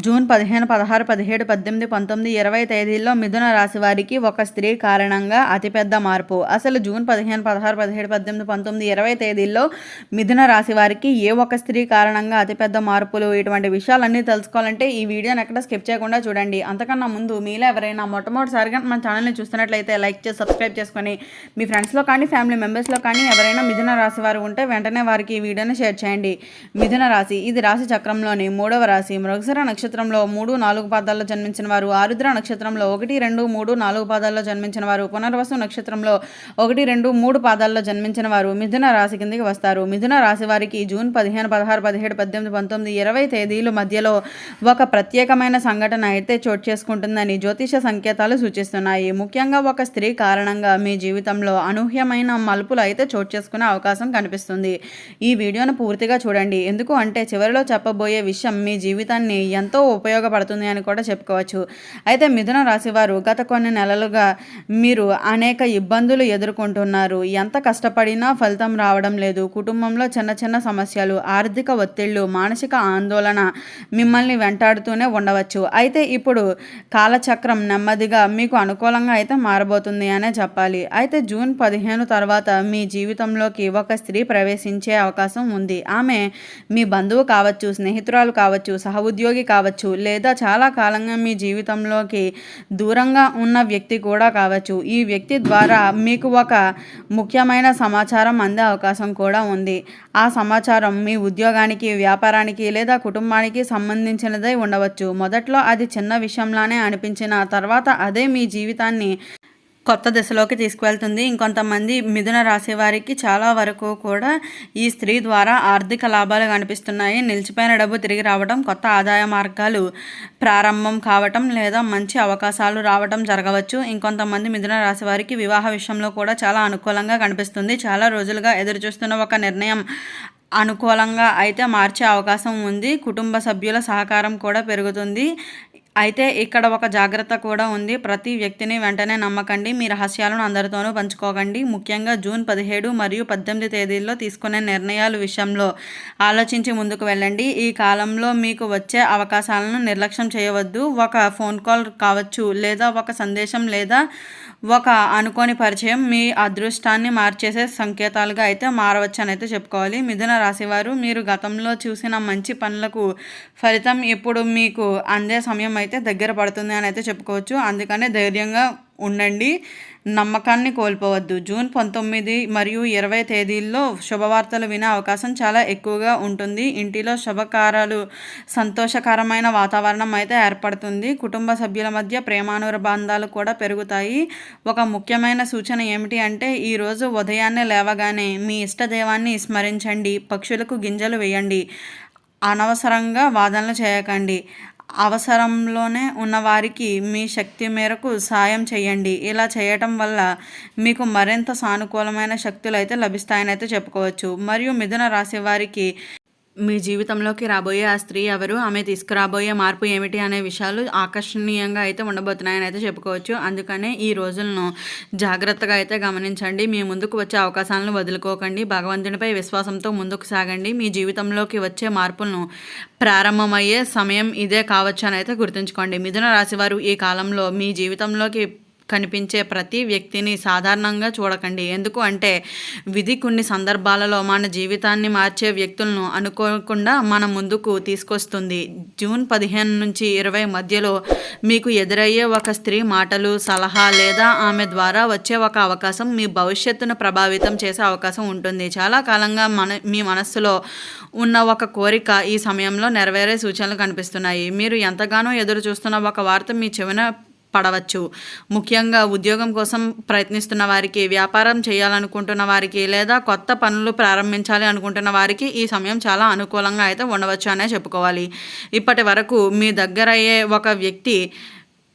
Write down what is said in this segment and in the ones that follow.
June 15, 16, 17, 18, 19, 20 తేదీల్లో మిథున రాశి వారికి ఒక స్త్రీ కారణంగా అతిపెద్ద మార్పు. అసలు జూన్ 15, 16, 17, 18, 19, 20 తేదీల్లో మిథున రాశి వారికి ఏ ఒక్క స్త్రీ కారణంగా అతిపెద్ద మార్పులు, ఇటువంటి విషయాలన్నీ తెలుసుకోవాలంటే ఈ వీడియోని ఎక్కడ స్కిప్ చేయకుండా చూడండి. అంతకన్నా ముందు మీలో ఎవరైనా మొట్టమొదటిసారిగా మన ఛానల్ని చూస్తున్నట్లయితే లైక్ చేసి సబ్స్క్రైబ్ చేసుకొని మీ ఫ్రెండ్స్లో కానీ ఫ్యామిలీ మెంబర్స్లో కానీ ఎవరైనా మిథున రాశి వారు ఉంటే వెంటనే వారికి ఈ వీడియోని షేర్ చేయండి. మిథున రాశి ఇది రాశి చక్రంలోని 3వ రాశి. మృగశిర నక్షత్రంలో 3, 4 పాదాల్లో జన్మించిన వారు, ఆరుద్ర నక్షత్రంలో 1, 2, 3, 4 పాదాల్లో జన్మించిన వారు, పునర్వసు నక్షత్రంలో 1, 2, 3 పాదాల్లో జన్మించిన వారు మిథున రాశి కిందకి వస్తారు. మిథున రాశి వారికి జూన్ 15, 16, 17, 18, 19, 20 తేదీల మధ్యలో ఒక ప్రత్యేకమైన సంఘటన అయితే చోటు చేసుకుంటుందని జ్యోతిష సంకేతాలు సూచిస్తున్నాయి. ముఖ్యంగా ఒక స్త్రీ కారణంగా మీ జీవితంలో అనూహ్యమైన మలుపులు అయితే చోటు చేసుకునే అవకాశం కనిపిస్తుంది. ఈ వీడియోను పూర్తిగా చూడండి. ఎందుకు అంటే చివరిలో చెప్పబోయే విషయం మీ జీవితాన్ని ఎంతో ఉపయోగపడుతుంది అని కూడా చెప్పుకోవచ్చు. అయితే మిథున రాశి వారు గత కొన్ని నెలలుగా మీరు అనేక ఇబ్బందులు ఎదుర్కొంటున్నారు. ఎంత కష్టపడినా ఫలితం రావడం లేదు. కుటుంబంలో చిన్న చిన్న సమస్యలు, ఆర్థిక ఒత్తిళ్లు, మానసిక ఆందోళన మిమ్మల్ని వెంటాడుతూనే ఉండవచ్చు. అయితే ఇప్పుడు కాలచక్రం నెమ్మదిగా మీకు అనుకూలంగా అయితే మారబోతుంది అనే చెప్పాలి. అయితే జూన్ 15 తర్వాత మీ జీవితంలోకి ఒక స్త్రీ ప్రవేశించే అవకాశం ఉంది. ఆమె మీ బంధువు కావచ్చు, స్నేహితురాలు కావచ్చు, సహోద్యోగి కావచ్చు, లేదా చాలా కాలంగా మీ జీవితంలోకి దూరంగా ఉన్న వ్యక్తి కూడా కావచ్చు. ఈ వ్యక్తి ద్వారా మీకు ఒక ముఖ్యమైన సమాచారం అందే అవకాశం కూడా ఉంది. ఆ సమాచారం మీ ఉద్యోగానికి, వ్యాపారానికి లేదా కుటుంబానికి సంబంధించినదై ఉండవచ్చు. మొదట్లో అది చిన్న విషయంలానే అనిపించిన తర్వాత అదే మీ జీవితాన్ని కొత్త దిశలోకి తీసుకువెళ్తుంది. ఇంకొంతమంది మిథున రాశి వారికి చాలా వరకు కూడా ఈ స్త్రీ ద్వారా ఆర్థిక లాభాలు కనిపిస్తున్నాయి. నిలిచిపోయిన డబ్బు తిరిగి రావడం, కొత్త ఆదాయ మార్గాలు ప్రారంభం కావటం లేదా మంచి అవకాశాలు రావటం జరగవచ్చు. ఇంకొంతమంది మిథున రాశి వారికి వివాహ విషయంలో కూడా చాలా అనుకూలంగా కనిపిస్తుంది. చాలా రోజులుగా ఎదురుచూస్తున్న ఒక నిర్ణయం అనుకూలంగా అయితే మార్చే అవకాశం ఉంది. కుటుంబ సభ్యుల సహకారం కూడా పెరుగుతుంది. అయితే ఇక్కడ ఒక జాగ్రత్త కూడా ఉంది. ప్రతి వ్యక్తిని వెంటనే నమ్మకండి. మీ రహస్యాలను అందరితోనూ పంచుకోకండి. ముఖ్యంగా జూన్ 17 మరియు 18 తేదీల్లో తీసుకునే నిర్ణయాల విషయంలో ఆలోచించి ముందుకు వెళ్ళండి. ఈ కాలంలో మీకు వచ్చే అవకాశాలను నిర్లక్ష్యం చేయవద్దు. ఒక ఫోన్ కాల్ కావచ్చు, లేదా ఒక సందేశం, లేదా ఒక అనుకోని పరిచయం మీ అదృష్టాన్ని మార్చేసే సంకేతాలుగా అయితే మారవచ్చు అని అయితే చెప్పుకోవాలి. మిథున రాశివారు మీరు గతంలో చూసిన మంచి పనులకు ఫలితం ఇప్పుడు మీకు అందే సమయం అయితే దగ్గర పడుతుంది అని అయితే చెప్పుకోవచ్చు. అందుకనే ధైర్యంగా ఉండండి, నమ్మకాన్ని కోల్పోవద్దు. జూన్ 19 మరియు 20 తేదీల్లో శుభవార్తలు వినే అవకాశం చాలా ఎక్కువగా ఉంటుంది. ఇంటిలో శుభకార్యాలు, సంతోషకరమైన వాతావరణం అయితే ఏర్పడుతుంది. కుటుంబ సభ్యుల మధ్య ప్రేమానుబంధాలు కూడా పెరుగుతాయి. ఒక ముఖ్యమైన సూచన ఏమిటి అంటే ఈరోజు ఉదయాన్నే లేవగానే మీ ఇష్టదైవాన్ని స్మరించండి, పక్షులకు గింజలు వేయండి, అనవసరంగా వాదనలు చేయకండి. అవసరంలోనే ఉన్నవారికి మీ శక్తి మేరకు సాయం చేయండి. ఇలా చేయటం వల్ల మీకు మరింత సానుకూలమైన శక్తులు అయితే లభిస్తాయని అయితే చెప్పుకోవచ్చు. మరియు మిథున రాశి వారికి మీ జీవితంలోకి రాబోయే ఆ స్త్రీ ఎవరు, ఆమె తీసుకురాబోయే మార్పు ఏమిటి అనే విషయాలు ఆకర్షణీయంగా అయితే ఉండబోతున్నాయని అయితే చెప్పుకోవచ్చు. అందుకనే ఈ రోజులను జాగ్రత్తగా అయితే గమనించండి. మీ ముందుకు వచ్చే అవకాశాలను వదులుకోకండి. భగవంతునిపై విశ్వాసంతో ముందుకు సాగండి. మీ జీవితంలోకి వచ్చే మార్పులను ప్రారంభమయ్యే సమయం ఇదే కావచ్చు అని అయితే గుర్తుంచుకోండి. మిథున రాశివారు ఈ కాలంలో మీ జీవితంలోకి కనిపించే ప్రతి వ్యక్తిని సాధారణంగా చూడకండి. ఎందుకు అంటే విధి కొన్ని సందర్భాలలో మన జీవితాన్ని మార్చే వ్యక్తులను అనుకోకుండా మన ముందుకు తీసుకొస్తుంది. జూన్ 15 నుంచి 20 మధ్యలో మీకు ఎదురయ్యే ఒక స్త్రీ మాటలు, సలహా లేదా ఆమె ద్వారా వచ్చే ఒక అవకాశం మీ భవిష్యత్తును ప్రభావితం చేసే అవకాశం ఉంటుంది. చాలా కాలంగా మీ మనస్సులో ఉన్న ఒక కోరిక ఈ సమయంలో నెరవేరే సూచనలు కనిపిస్తున్నాయి. మీరు ఎంతగానో ఎదురు చూస్తున్న ఒక వార్త మీ చెవిన పడవచ్చు. ముఖ్యంగా ఉద్యోగం కోసం ప్రయత్నిస్తున్న వారికి, వ్యాపారం చేయాలనుకుంటున్న వారికి, లేదా కొత్త పనులు ప్రారంభించాలి అనుకుంటున్న వారికి ఈ సమయం చాలా అనుకూలంగా అయితే ఉండవచ్చు అనే చెప్పుకోవాలి. ఇప్పటి వరకు మీ దగ్గర అయ్యే ఒక వ్యక్తి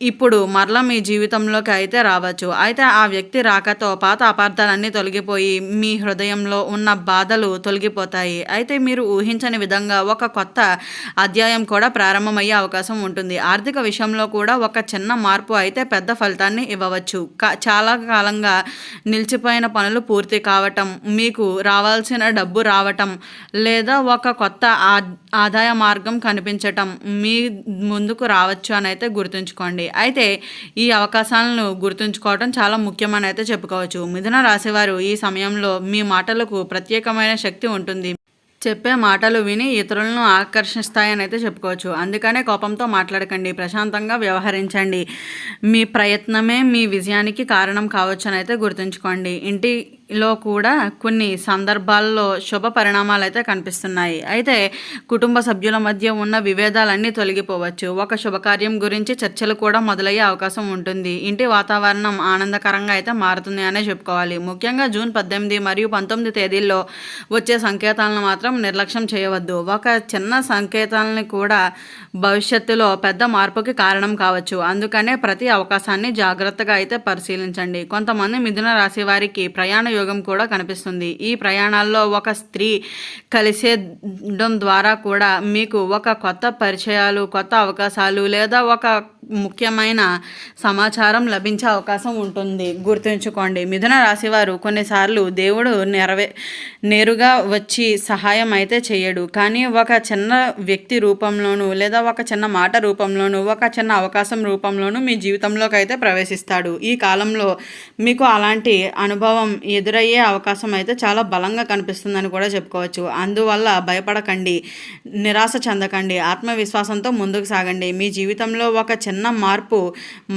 ఇప్పుడు మరలా మీ జీవితంలోకి అయితే రావచ్చు. అయితే ఆ వ్యక్తి రాకతో పాత అపార్థాలన్నీ తొలగిపోయి మీ హృదయంలో ఉన్న బాధలు తొలగిపోతాయి. అయితే మీరు ఊహించని విధంగా ఒక కొత్త అధ్యాయం కూడా ప్రారంభమయ్యే అవకాశం ఉంటుంది. ఆర్థిక విషయంలో కూడా ఒక చిన్న మార్పు అయితే పెద్ద ఫలితాన్ని ఇవ్వవచ్చు. చాలా కాలంగా నిలిచిపోయిన పనులు పూర్తి కావటం, మీకు రావాల్సిన డబ్బు రావటం, లేదా ఒక కొత్త ఆదాయ మార్గం కనిపించటం మీ ముందుకు రావచ్చు అని అయితే గుర్తుంచుకోండి. అయితే ఈ అవకాశాలను గుర్తుంచుకోవడం చాలా ముఖ్యమని అయితే చెప్పుకోవచ్చు. మిథున రాశివారు ఈ సమయంలో మీ మాటలకు ప్రత్యేకమైన శక్తి ఉంటుంది. చెప్పే మాటలు విని ఇతరులను ఆకర్షిస్తాయని అయితే చెప్పుకోవచ్చు. అందుకనే కోపంతో మాట్లాడకండి, ప్రశాంతంగా వ్యవహరించండి. మీ ప్రయత్నమే మీ విజయానికి కారణం కావచ్చు అని అయితే గుర్తుంచుకోండి. ఇంటిలో కూడా కొన్ని సందర్భాల్లో శుభ పరిణామాలు అయితే కనిపిస్తున్నాయి. అయితే కుటుంబ సభ్యుల మధ్య ఉన్న విభేదాలన్నీ తొలగిపోవచ్చు. ఒక శుభకార్యం గురించి చర్చలు కూడా మొదలయ్యే అవకాశం ఉంటుంది. ఇంటి వాతావరణం ఆనందకరంగా అయితే మారుతుంది అనే చెప్పుకోవాలి. ముఖ్యంగా జూన్ 18 మరియు 19 తేదీల్లో వచ్చే సంకేతాలను మాత్రం నిర్లక్ష్యం చేయవద్దు. ఒక చిన్న సంకేతాలని కూడా భవిష్యత్తులో పెద్ద మార్పుకి కారణం కావచ్చు. అందుకనే ప్రతి అవకాశాన్ని జాగ్రత్తగా అయితే పరిశీలించండి. కొంతమంది మిథున రాశి వారికి ప్రయాణ యోగం కూడా కనిపిస్తుంది. ఈ ప్రయాణాల్లో ఒక స్త్రీ కలిసేయడం ద్వారా కూడా మీకు ఒక కొత్త పరిచయాలు, కొత్త అవకాశాలు లేదా ఒక ముఖ్యమైన సమాచారం లభించే అవకాశం ఉంటుంది. గుర్తుంచుకోండి, మిథున రాశివారు కొన్నిసార్లు దేవుడు నేరుగా వచ్చి సహాయం అయితే చేయడు, కానీ ఒక చిన్న వ్యక్తి రూపంలోనూ లేదా ఒక చిన్న మాట రూపంలోనూ ఒక చిన్న అవకాశం రూపంలోనూ మీ జీవితంలోకి అయితే ప్రవేశిస్తాడు. ఈ కాలంలో మీకు అలాంటి అనుభవం ఎదురయ్యే అవకాశం అయితే చాలా బలంగా కనిపిస్తుందని కూడా చెప్పుకోవచ్చు. అందువల్ల భయపడకండి, నిరాశ చెందకండి, ఆత్మవిశ్వాసంతో ముందుకు సాగండి. మీ జీవితంలో ఒక చిన్న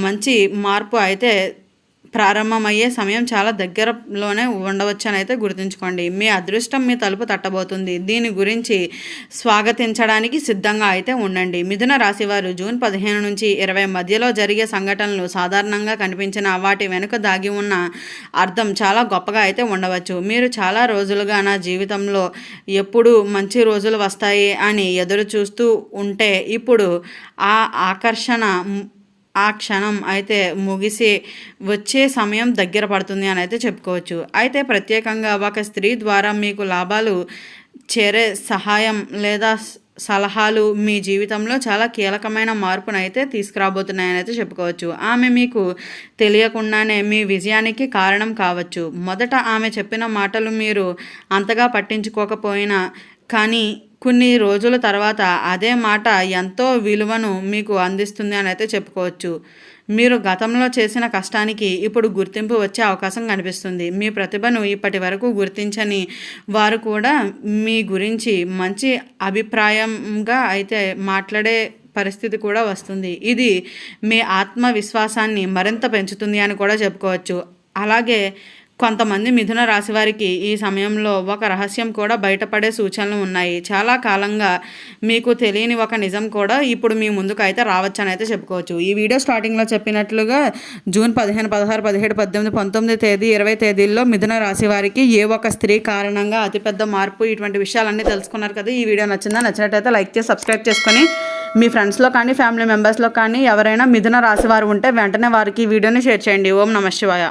మంచి మార్పు అయితే ప్రారంభమయ్యే సమయం చాలా దగ్గరలోనే ఉండవచ్చు అని అయితే గుర్తుంచుకోండి. మీ అదృష్టం మీ తలుపు తట్టబోతుంది. దీని గురించి స్వాగతించడానికి సిద్ధంగా అయితే ఉండండి. మిథున రాశివారు జూన్ 15 నుంచి 20 మధ్యలో జరిగే సంఘటనలు సాధారణంగా కనిపించిన వాటి వెనుక దాగి ఉన్న అర్థం చాలా గొప్పగా అయితే ఉండవచ్చు. మీరు చాలా రోజులుగా నా జీవితంలో ఎప్పుడు మంచి రోజులు వస్తాయి అని ఎదురు చూస్తూ ఉంటే ఇప్పుడు ఆ క్షణం అయితే ముగిసి వచ్చే సమయం దగ్గర పడుతుంది అని అయితే చెప్పుకోవచ్చు. అయితే ప్రత్యేకంగా ఒక స్త్రీ ద్వారా మీకు లాభాలు చేరే సహాయం లేదా సలహాలు మీ జీవితంలో చాలా కీలకమైన మార్పును అయితే తీసుకురాబోతున్నాయని అయితే చెప్పుకోవచ్చు. ఆమె మీకు తెలియకుండానే మీ విజయానికి కారణం కావచ్చు. మొదట ఆమె చెప్పిన మాటలు మీరు అంతగా పట్టించుకోకపోయినా కానీ కొన్ని రోజుల తర్వాత అదే మాట ఎంతో విలువను మీకు అందిస్తుంది అని అయితే చెప్పుకోవచ్చు. మీరు గతంలో చేసిన కష్టానికి ఇప్పుడు గుర్తింపు వచ్చే అవకాశం కనిపిస్తుంది. మీ ప్రతిభను ఇప్పటి వరకు గుర్తించని వారు కూడా మీ గురించి మంచి అభిప్రాయంగా అయితే మాట్లాడే పరిస్థితి కూడా వస్తుంది. ఇది మీ ఆత్మవిశ్వాసాన్ని మరింత పెంచుతుంది అని కూడా చెప్పుకోవచ్చు. అలాగే కొంతమంది మిథున రాశి వారికి ఈ సమయంలో ఒక రహస్యం కూడా బయటపడే సూచనలు ఉన్నాయి. చాలా కాలంగా మీకు తెలియని ఒక నిజం కూడా ఇప్పుడు మీ ముందుకు అయితే రావచ్చని అయితే చెప్పుకోవచ్చు. ఈ వీడియో స్టార్టింగ్లో చెప్పినట్లుగా జూన్ 15, 16, 17, 18, 19 తేదీ 20 తేదీల్లో మిథున రాశి వారికి ఏ ఒక స్త్రీ కారణంగా అతిపెద్ద మార్పు, ఇటువంటి విషయాలన్నీ తెలుసుకున్నారు కదా. ఈ వీడియో నచ్చినట్టయితే లైక్ చేసి సబ్స్క్రైబ్ చేసుకొని మీ ఫ్రెండ్స్లో కానీ ఫ్యామిలీ మెంబర్స్లో కానీ ఎవరైనా మిథున రాశి వారు ఉంటే వెంటనే వారికి ఈ వీడియోని షేర్ చేయండి. ఓం నమః శివాయ.